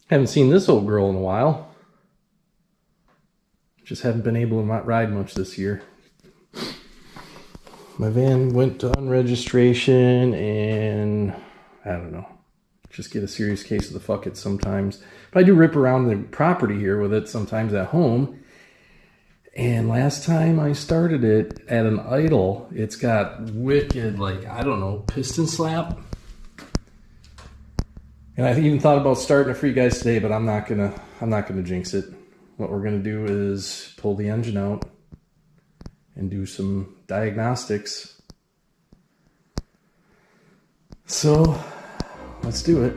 Haven't seen this old girl in a while. Just haven't been able to ride much this year. My van went to unregistration and I don't know. Just get a serious case of the fuck it sometimes. But I do rip around the property here with it sometimes at home. And last time I started it at an idle, it's got wicked, like, I don't know, piston slap. And I even thought about starting it for you guys today, but I'm not gonna jinx it. What we're gonna do is pull the engine out and do some diagnostics. So let's do it.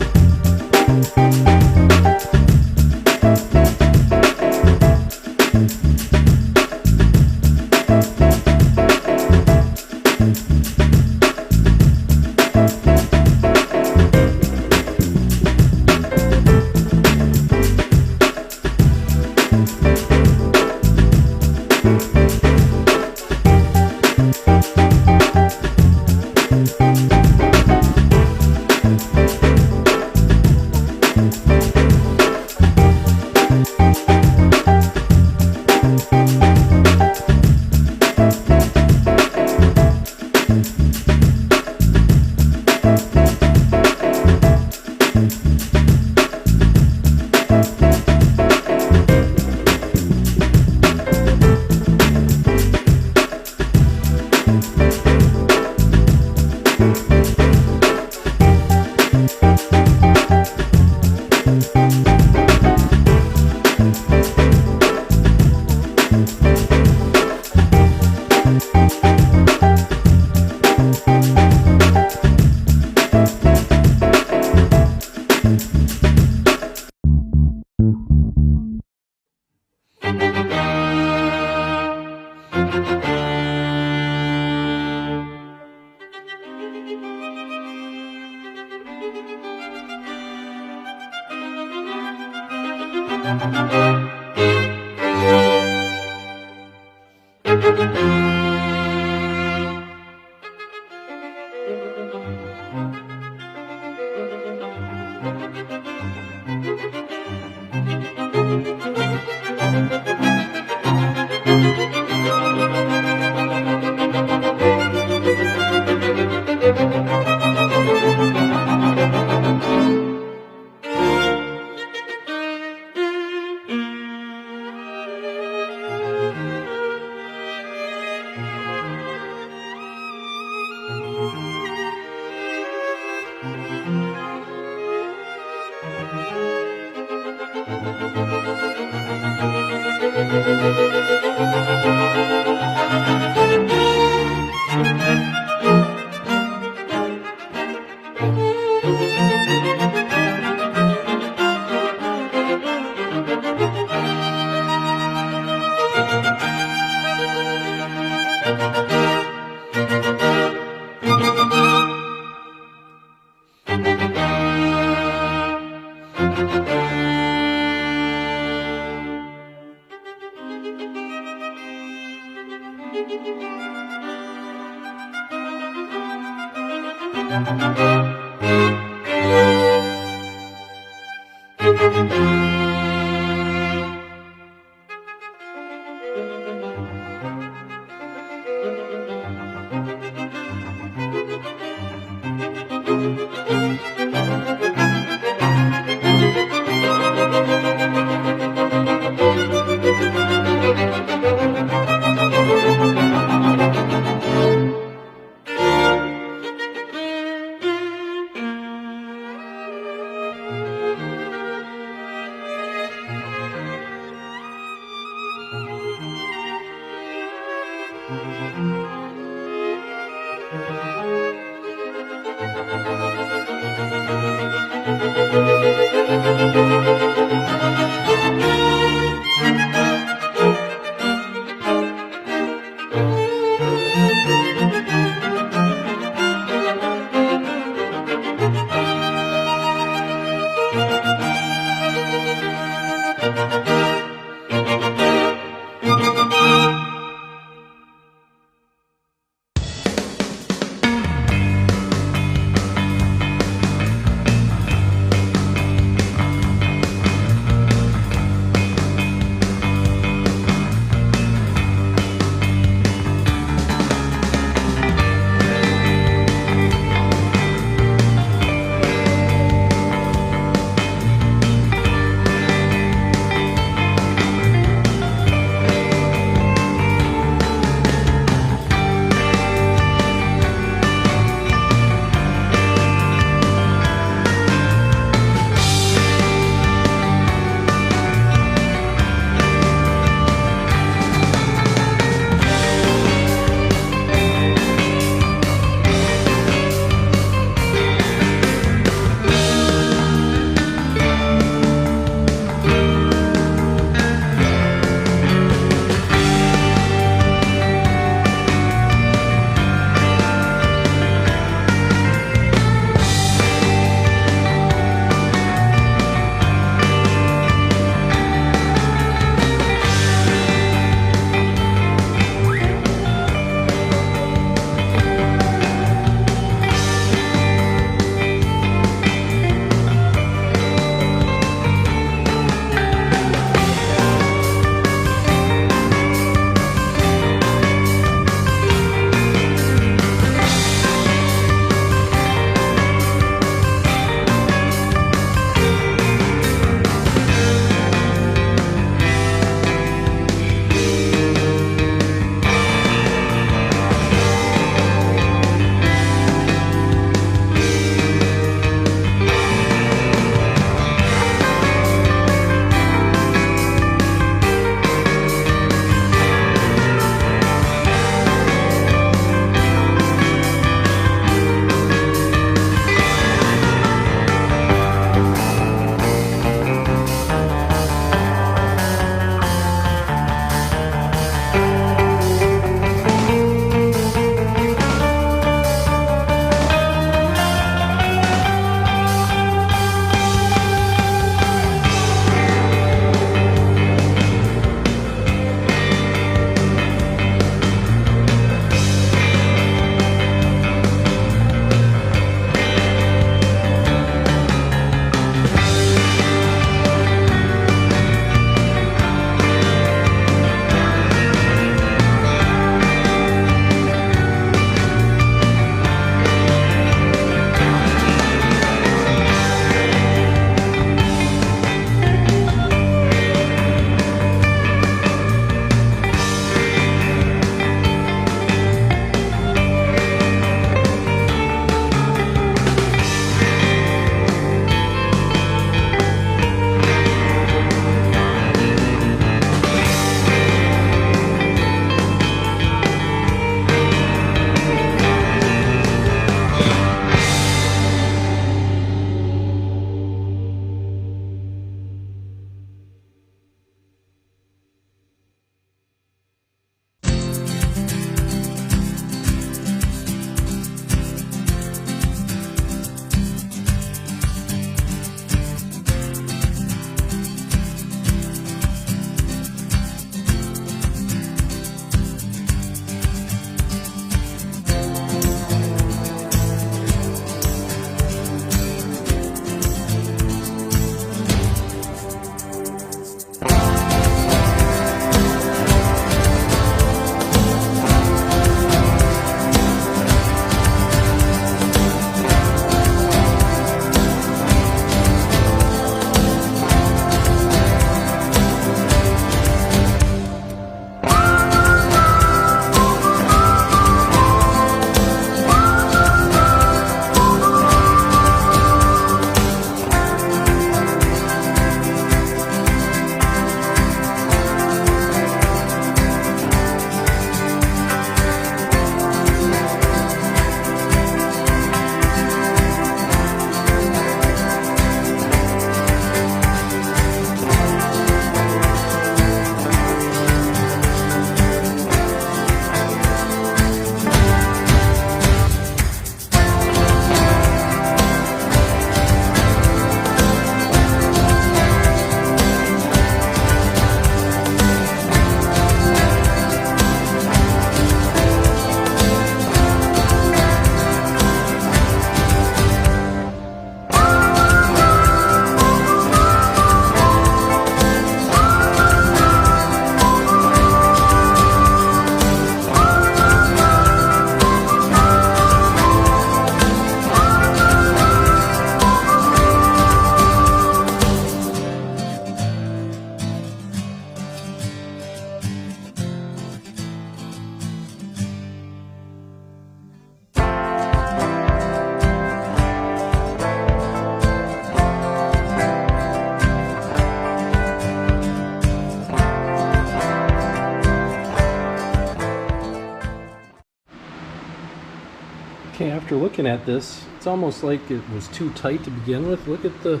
Okay, after looking at this, it's almost like it was too tight to begin with. Look at the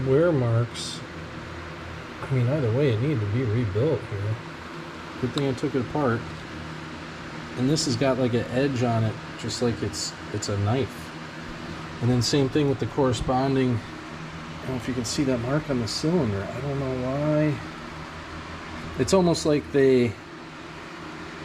wear marks. I mean, either way, it needed to be rebuilt here. Good thing I took it apart. And this has got like an edge on it, just like it's a knife. And then same thing with the corresponding, I don't know if you can see that mark on the cylinder. I don't know why. It's almost like they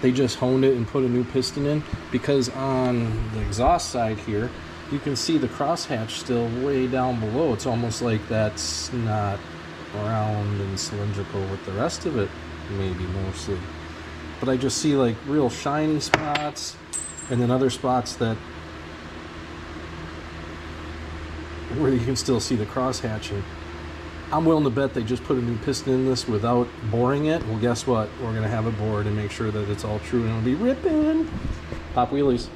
just honed it and put a new piston in, because on the exhaust side here, you can see the crosshatch still way down below. It's almost like that's not round and cylindrical with the rest of it, maybe mostly. But I just see like real shiny spots, and then other spots that where you can still see the cross hatching. I'm willing to bet they just put a new piston in this without boring it. Well, guess what? We're gonna have it bored and make sure that it's all true, and it'll be ripping. Pop wheelies.